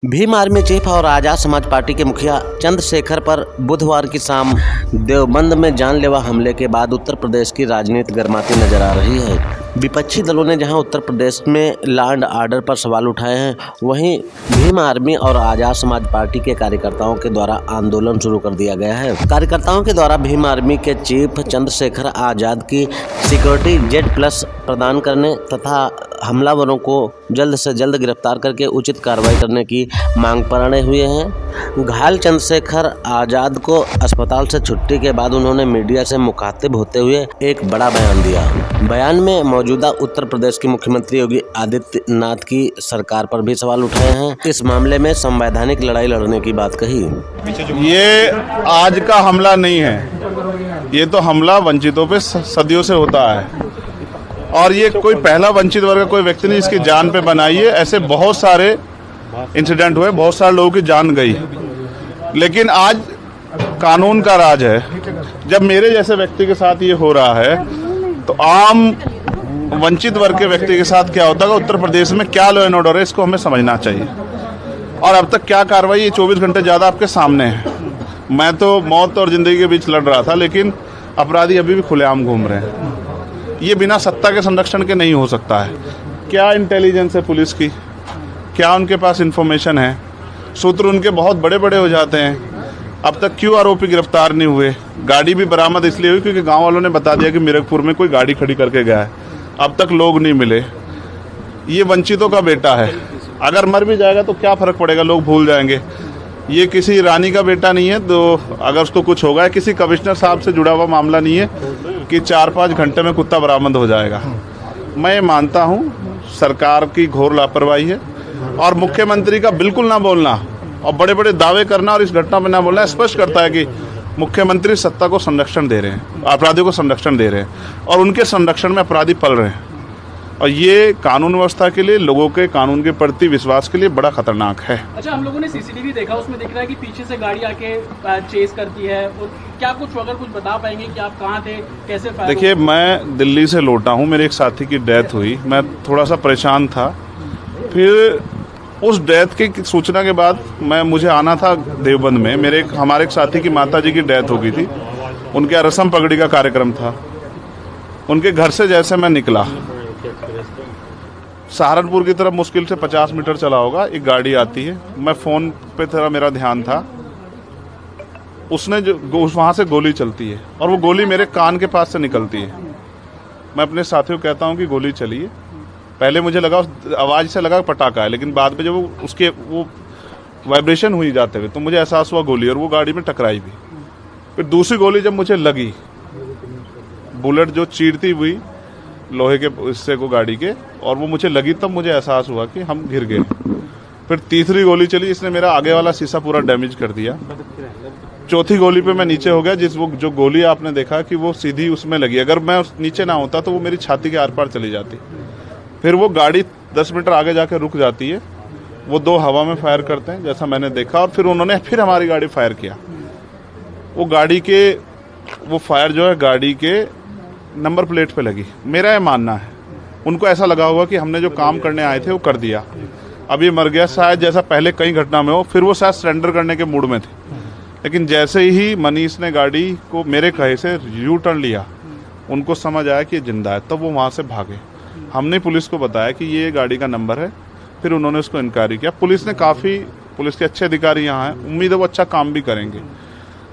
Bhim army chief और Azad Samaj party के मुखिया चंद्रशेखर पर बुधवार की शाम देवबंद में जानलेवा हमले के बाद उत्तर प्रदेश की राजनीति गर्माती नजर आ रही है। विपक्षी दलों ने जहां उत्तर प्रदेश में लॉ एंड ऑर्डर पर सवाल उठाए हैं, वहीं भीम आर्मी और आजाद समाज पार्टी के कार्यकर्ताओं के द्वारा आंदोलन शुरू कर दिया गया है। कार्यकर्ताओं के द्वारा भीम आर्मी के चीफ चंद्रशेखर आजाद की सिक्योरिटी Z+ प्रदान करने तथा हमलावरों को जल्द से जल्द गिरफ्तार करके उचित कार्रवाई करने की मांग पर अड़े हुए हैं। घायल चंद्रशेखर आजाद को अस्पताल से छुट्टी के बाद उन्होंने मीडिया से मुखातिब होते हुए एक बड़ा बयान दिया। बयान में मौजूदा उत्तर प्रदेश के मुख्यमंत्री योगी आदित्यनाथ की सरकार पर भी सवाल उठाए हैं। इस मामले में संवैधानिक लड़ाई लड़ने की बात कही। ये आज का हमला नहीं है, ये तो हमला वंचितों पे सदियों से होता है और ये कोई पहला वंचित वर्ग का कोई व्यक्ति नहीं जिसकी जान पे बनाई है। ऐसे बहुत सारे इंसिडेंट हुए, बहुत सारे लोगों की जान गई, लेकिन आज कानून का राज है। जब मेरे जैसे व्यक्ति के साथ ये हो रहा है तो आम वंचित वर्ग के व्यक्ति के साथ क्या होता है, उत्तर प्रदेश में क्या लॉ एंड ऑर्डर है, इसको हमें समझना चाहिए। और अब तक क्या कार्रवाई, ये 24 घंटे ज़्यादा आपके सामने है। मैं तो मौत और जिंदगी के बीच लड़ रहा था, लेकिन अपराधी अभी भी खुलेआम घूम रहे हैं। ये बिना सत्ता के संरक्षण के नहीं हो सकता है। क्या इंटेलिजेंस है पुलिस की, क्या उनके पास इंफॉर्मेशन है, सूत्र उनके बहुत बड़े बड़े हो जाते हैं। अब तक क्यों आरोपी गिरफ्तार नहीं हुए? गाड़ी भी बरामद इसलिए हुई क्योंकि गांव वालों ने बता दिया कि मीरकपुर में कोई गाड़ी खड़ी करके गया है। अब तक लोग नहीं मिले। ये वंचितों का बेटा है, अगर मर भी जाएगा तो क्या फर्क पड़ेगा, लोग भूल जाएंगे। ये किसी रानी का बेटा नहीं है, तो अगर उसको कुछ होगा, किसी कमिश्नर साहब से जुड़ा हुआ मामला नहीं है कि 4-5 घंटे में कुत्ता बरामद हो जाएगा। मैं मानता हूँ सरकार की घोर लापरवाही है और मुख्यमंत्री का बिल्कुल ना बोलना और बड़े बड़े दावे करना और इस घटना में ना बोलना स्पष्ट करता है कि मुख्यमंत्री सत्ता को संरक्षण दे रहे हैं, अपराधियों को संरक्षण दे रहे हैं और उनके संरक्षण में अपराधी पल रहे हैं। और ये कानून व्यवस्था के लिए, लोगों के कानून के प्रति विश्वास के लिए बड़ा खतरनाक है। अच्छा, हम लोगों ने CCTV देखा, उसमें दिख रहा है कि पीछे से गाड़ी आके चेस करती है। और क्या कुछ अगर कुछ बता पाएंगे कि आप कहाँ थे, कैसे? देखिए, मैं दिल्ली से लौटा हूँ, मेरे एक साथी की डेथ हुई, मैं थोड़ा सा परेशान था। फिर उस डेथ की सूचना के बाद मुझे आना था देवबंद में। हमारे एक साथी की माता जी की डेथ हो गई थी, उनके रस्म पगड़ी का कार्यक्रम था। उनके घर से जैसे मैं निकला, सहारनपुर की तरफ मुश्किल से 50 मीटर चला होगा, एक गाड़ी आती है। मैं फ़ोन पे थोड़ा मेरा ध्यान था, उसने जो वहाँ से गोली चलती है और वो गोली मेरे कान के पास से निकलती है। मैं अपने साथियों को कहता हूँ कि गोली चली है। पहले मुझे लगा, आवाज़ से लगा पटाखा है, लेकिन बाद में जब वो वाइब्रेशन हुई जाते हुए तो मुझे एहसास हुआ गोली, और वो गाड़ी में टकराई भी। फिर दूसरी गोली जब मुझे लगी, बुलेट जो चीरती हुई लोहे के हिस्से को गाड़ी के, और वो मुझे लगी, तब मुझे एहसास हुआ कि हम घिर गए। फिर तीसरी गोली चली, इसने मेरा आगे वाला शीशा पूरा डैमेज कर दिया। चौथी गोली पे मैं नीचे हो गया, जो गोली आपने देखा कि वो सीधी उसमें लगी। अगर मैं नीचे ना होता तो वो मेरी छाती के आर पार चली जाती। फिर वो गाड़ी 10 मीटर आगे जाके रुक जाती है। वो 2 हवा में फायर करते हैं जैसा मैंने देखा, और फिर उन्होंने फिर हमारी गाड़ी फायर किया। वो फायर जो है गाड़ी के नंबर प्लेट पे लगी। मेरा ये मानना है, उनको ऐसा लगा होगा कि हमने जो काम करने आए थे वो कर दिया, अब ये मर गया शायद, जैसा पहले कई घटना में हो। फिर वो शायद सरेंडर करने के मूड में थे, लेकिन जैसे ही मनीष ने गाड़ी को मेरे कहे से यू टर्न लिया, उनको समझ आया कि ये जिंदा है, तब वो वहाँ से भागे। हमने पुलिस को बताया कि ये गाड़ी का नंबर है, फिर उन्होंने उसको इंक्वायरी किया। पुलिस के अच्छे अधिकारी यहाँ हैं, उम्मीद है वो अच्छा काम भी करेंगे।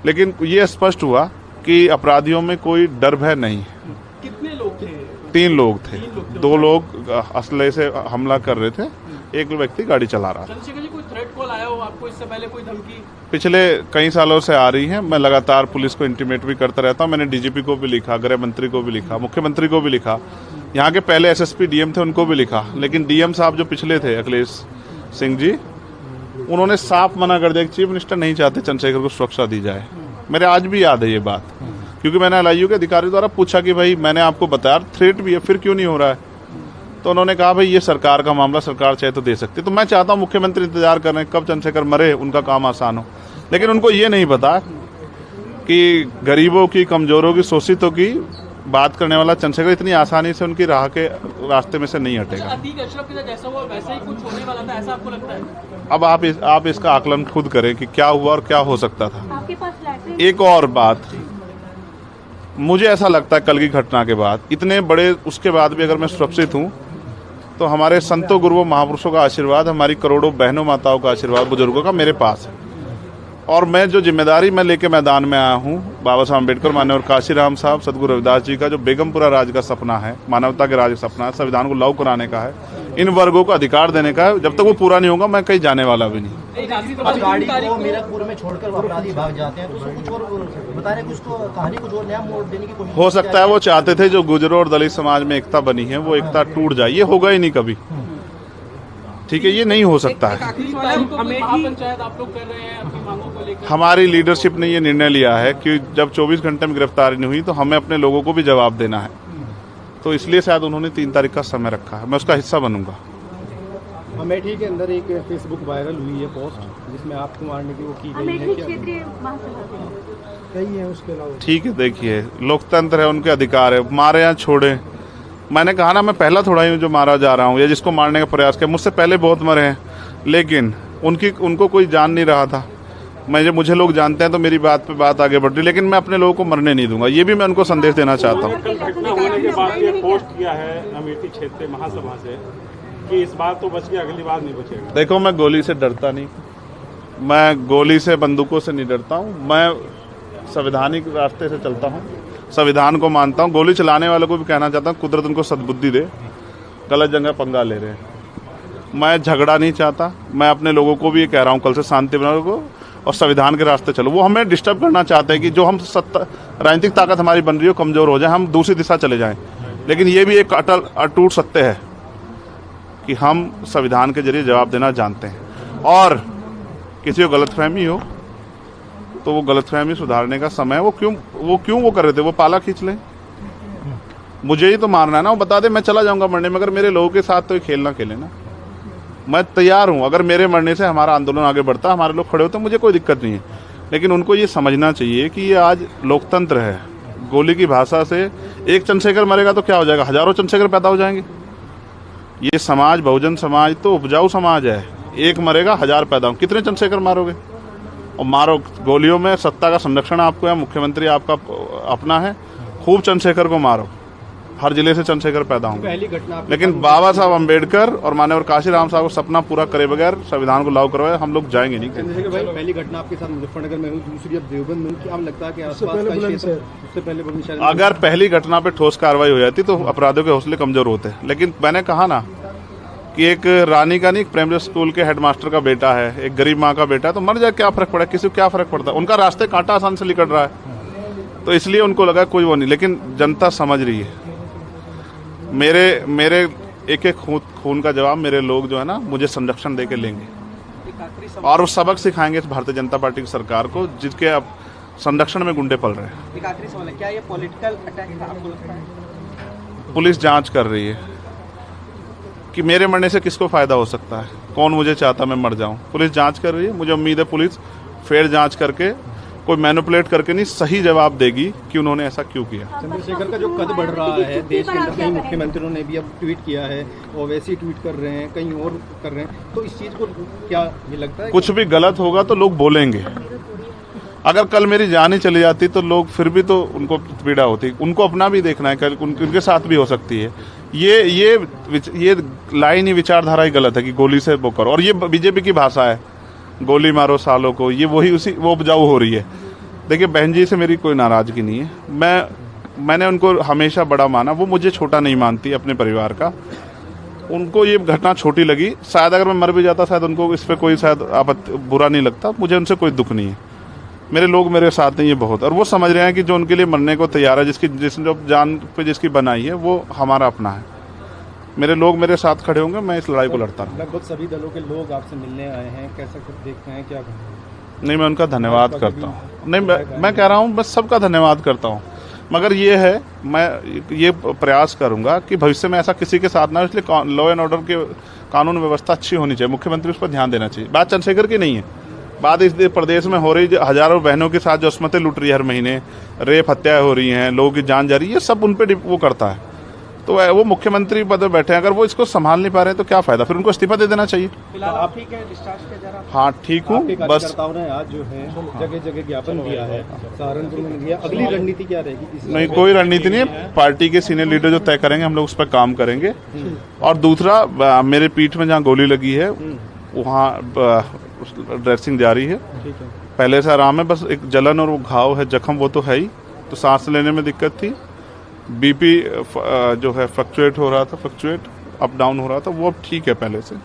लेकिन ये स्पष्ट हुआ कि अपराधियों में कोई डर भय नहीं है। कितने लोग थे? 3 लोग थे। 2 लोग असले से हमला कर रहे थे, एक व्यक्ति गाड़ी चला रहा था। चंद्रशेखर जी, कोई थ्रेट कॉल आया हो आपको इससे पहले, कोई धमकी? पिछले कई सालों से आ रही है। मैं लगातार पुलिस को इंटीमेट भी करता रहता हूँ। मैंने DGP को भी लिखा, गृह मंत्री को भी लिखा, मुख्यमंत्री को भी लिखा, यहाँ के पहले SSP DM थे उनको भी लिखा। लेकिन DM साहब जो पिछले थे, अखिलेश सिंह जी, उन्होंने साफ मना कर दिया कि चीफ मिनिस्टर नहीं चाहते चंद्रशेखर को सुरक्षा दी जाए। मेरे आज भी याद है ये बात, क्योंकि मैंने LIU के अधिकारी द्वारा पूछा कि भाई मैंने आपको बताया थ्रेट भी है, फिर क्यों नहीं हो रहा है? तो उन्होंने कहा भाई ये सरकार का मामला, सरकार चाहे तो दे सकती। तो मैं चाहता हूँ मुख्यमंत्री इंतजार कर रहे हैं कब चंद्रशेखर मरे, उनका काम आसान हो। लेकिन उनको ये नहीं पता कि गरीबों की, कमजोरों की, शोषितों की बात करने वाला चंद्रशेखर इतनी आसानी से उनकी राह के रास्ते में से नहीं अच्छा, हटेगा। अतीक अशरफ के साथ जैसा हुआ वैसा ही कुछ होने वाला था, ऐसा आपको लगता है? अब आप इसका आकलन खुद करें कि क्या हुआ और क्या हो सकता था। आपके पास फ्लैट एक और बात, मुझे ऐसा लगता है कल की घटना के बाद, इतने बड़े उसके बाद भी अगर मैं सुरक्षित हूँ तो हमारे संतों गुरुओं महापुरुषों का आशीर्वाद, हमारी करोड़ों बहनों माताओं का आशीर्वाद, बुजुर्गों का मेरे पास है। और मैं जो जिम्मेदारी मैं लेके मैदान में आया हूँ, बाबा साहब अम्बेडकर, माननीय काशीराम साहब, सदगुरु रविदास जी का जो बेगमपुरा राज का सपना है, मानवता के राज का सपना है, संविधान को लागू कराने का है, इन वर्गों को अधिकार देने का है, जब तक वो पूरा नहीं होगा मैं कहीं जाने वाला भी नहीं। एक आखिरी अब गाड़ी को मीरकपुर में छोड़कर वो अपराधी भाग जाते हैं, तो उसको कुछ और बता रहे हैं, कुछ तो कहानी कुछ और नया मोड़ देने की कोशिश हो सकता है वो चाहते थे जो गुजरों और दलित समाज में एकता बनी है वो एकता टूट जाए, ये होगा ही नहीं कभी। ठीक है, ये नहीं हो सकता है। पंचायत आप लोग कर रहे हैं अपनी मांगों को लेकर? हमारी लीडरशिप ने ये निर्णय लिया है कि जब 24 घंटे में गिरफ्तारी नहीं हुई तो हमें अपने लोगों को भी जवाब देना है, तो इसलिए शायद उन्होंने 3 तारीख का समय रखा है। मैं उसका हिस्सा बनूंगा। अमेठी के अंदर एक फेसबुक वायरल हुई है पोस्ट जिसमें आपको मारने की वो की गई है, अमेठी क्षेत्रीय महासभा कई है उसके अलावा। ठीक है, देखिए लोकतंत्र है, उनके अधिकार है, मारे या छोड़े। मैंने कहा ना, मैं पहला थोड़ा ही हूँ जो मारा जा रहा हूँ या जिसको मारने का प्रयास किया, मुझसे पहले बहुत मरे हैं, लेकिन उनको कोई जान नहीं रहा था। मुझे लोग जानते हैं तो मेरी बात पे बात आगे बढ़ रही, लेकिन मैं अपने लोगों को मरने नहीं दूंगा, ये भी मैं उनको संदेश देना चाहता हूँ। घटना होने के बाद ये पोस्ट किया है अमेठी क्षेत्रीय महासभा से कि इस बार तो बच गया, अगली बार नहीं बचेगा। देखो, मैं गोली से डरता नहीं, मैं गोली से बंदूकों से नहीं डरता हूँ, मैं संवैधानिक रास्ते से चलता हूँ, संविधान को मानता हूँ। गोली चलाने वालों को भी कहना चाहता हूँ, कुदरत उनको सद्बुद्धि दे, गलत जगह पंगा ले रहे हैं। मैं झगड़ा नहीं चाहता, मैं अपने लोगों को भी ये कह रहा हूँ कल से शांति बनाओ को और संविधान के रास्ते चलो। वो हमें डिस्टर्ब करना चाहते हैं कि जो हम राजनीतिक ताकत हमारी बन रही हो कमजोर हो जाए, हम दूसरी दिशा चले जाएं। लेकिन ये भी एक अटूट सत्य है कि हम संविधान के जरिए जवाब देना जानते हैं, और किसी को गलतफहमी हो तो वो गलतफहमी सुधारने का समय, वो क्यों कर रहे थे, वो पाला खींच लें। मुझे ही तो मारना है ना, वो बता दे मैं चला जाऊंगा मरने, मगर मेरे लोगों के साथ तो ये खेल ना खेले ना। मैं तैयार हूं, अगर मेरे मरने से हमारा आंदोलन आगे बढ़ता, हमारे लोग खड़े होते, मुझे कोई दिक्कत नहीं है। लेकिन उनको ये समझना चाहिए कि ये आज लोकतंत्र है। गोली की भाषा से एक चंद्रशेखर मरेगा तो क्या हो जाएगा, हजारों चंद्रशेखर पैदा हो जाएंगे। ये समाज, बहुजन समाज तो उपजाऊ समाज है, एक मरेगा 1000 पैदा हो, कितने चंद्रशेखर मारोगे? और मारो गोलियों में, सत्ता का संरक्षण आपको है, मुख्यमंत्री आपका अपना है, खूब चंद्रशेखर को मारो, हर जिले से चंद्रशेखर पैदा होंगे। पहली घटना लेकिन बाबा साहब अम्बेडकर और माननीय काशीराम साहब को सपना पूरा करे बगैर संविधान को लागू करवाए हम लोग जाएंगे नहीं। चंद्रशेखर भाई, पहली घटना आपके साथ मुजफ्फरनगर में हुई, दूसरी अब देवबंद में हुई, क्या लगता है कि आसपास का क्षेत्र, उससे पहले बुलंदशहर में? अगर पहली घटना पे ठोस कार्रवाई हो जाती तो अपराधियों के हौसले कमजोर होते। लेकिन मैंने कहा ना कि एक रानी का नहीं, एक प्राइमरी स्कूल के हेडमास्टर का बेटा है, एक गरीब माँ का बेटा है, तो मर जाए क्या फर्क पड़ा, किसी को क्या फर्क पड़ता है? उनका रास्ते कांटा आसान से निकल रहा है, तो इसलिए उनको लगा कोई वो नहीं। लेकिन जनता समझ रही है, मेरे एक एक खून का जवाब मेरे लोग जो है ना मुझे संरक्षण दे के लेंगे, और वो सबक सिखाएंगे इस भारतीय जनता पार्टी की सरकार को, जिसके अब संरक्षण में गुंडे पल रहे हैं। एक आखिरी सवाल है, क्या ये पॉलिटिकल अटैक था आपको लगता है? पुलिस जांच कर रही है कि मेरे मरने से किसको फायदा हो सकता है, कौन मुझे चाहता मैं मर जाऊं। पुलिस जांच कर रही है, मुझे उम्मीद है पुलिस फेयर जांच करके, कोई मैनिपुलेट करके नहीं, सही जवाब देगी कि उन्होंने ऐसा क्यों किया। चंद्रशेखर का जो कद बढ़ रहा है देश के अंदर, कई मुख्यमंत्रियों ने भी अब ट्वीट किया है, ओवैसी ट्वीट कर रहे हैं, कहीं और कर रहे हैं, तो इस चीज को क्या ये लगता है? कुछ भी गलत होगा तो लोग बोलेंगे। अगर कल मेरी जान ही चली जाती तो लोग फिर भी तो उनको पीड़ा होती, उनको अपना भी देखना है, कल उनके साथ भी हो सकती है। ये लाइन ही, विचारधारा ही गलत है कि गोली से वो करो, और ये बीजेपी की भाषा है, गोली मारो सालों को, ये वो उपजाऊ हो रही है। देखिए, बहन जी से मेरी कोई नाराजगी नहीं है, मैंने उनको हमेशा बड़ा माना, वो मुझे छोटा नहीं मानती अपने परिवार का। उनको ये घटना छोटी लगी, शायद अगर मैं मर भी जाता शायद उनको इस पर कोई शायद बुरा नहीं लगता, मुझे उनसे कोई दुख नहीं है। मेरे लोग मेरे साथ हैं, ये बहुत, और वो समझ रहे हैं कि जो उनके लिए मरने को तैयार है, जिसने जो जान पे जिसकी बनाई है, वो हमारा अपना है। मेरे लोग मेरे साथ खड़े होंगे, मैं इस लड़ाई को लड़ता रहूँगा। लगभग सभी दलों के लोग आपसे मिलने आए हैं, कैसा कुछ देखते हैं, क्या नहीं, मैं उनका धन्यवाद करता हूँ। नहीं, मैं कह रहा हूँ, मैं सबका धन्यवाद करता हूँ, मगर ये है, मैं ये प्रयास करूँगा कि भविष्य में ऐसा किसी के साथ ना हो, इसलिए लॉ एंड ऑर्डर के कानून व्यवस्था अच्छी होनी चाहिए, मुख्यमंत्री उस पर ध्यान देना चाहिए। बात चंद्रशेखर की नहीं है, बात इस प्रदेश में हो रही हजारों बहनों के साथ जो अस्मतें लुट रही है हर महीने, रेप हत्याएं हो रही हैं, लोगों की जान जा रही है, ये सब उन पे वो करता है। तो वो मुख्यमंत्री पद पे बैठे हैं, अगर वो इसको संभाल नहीं पा रहे तो क्या फायदा, फिर उनको इस्तीफा दे देना चाहिए। फिलहाल आप ठीक है, डिस्चार्ज किया जा रहा है? हाँ ठीक हूँ, आपके बस कार्यकर्ताओं ने आज जो है जगह जगह ज्ञापन दिया है, सहारनपुर में दिया, अगली रणनीति क्या रहेगी? नहीं, कोई रणनीति नहीं है, पार्टी के सीनियर लीडर जो तय करेंगे हम लोग उस पर काम करेंगे। और दूसरा, मेरे पीठ में जहाँ गोली लगी है वहाँ ड्रेसिंग जारी है, पहले से आराम है, बस एक जलन और वो घाव है, जख्म वो तो है ही, तो सांस लेने में दिक्कत थी। बीपी जो है फ्लक्चुएट हो रहा था, अप डाउन हो रहा था, वो अब ठीक है पहले से।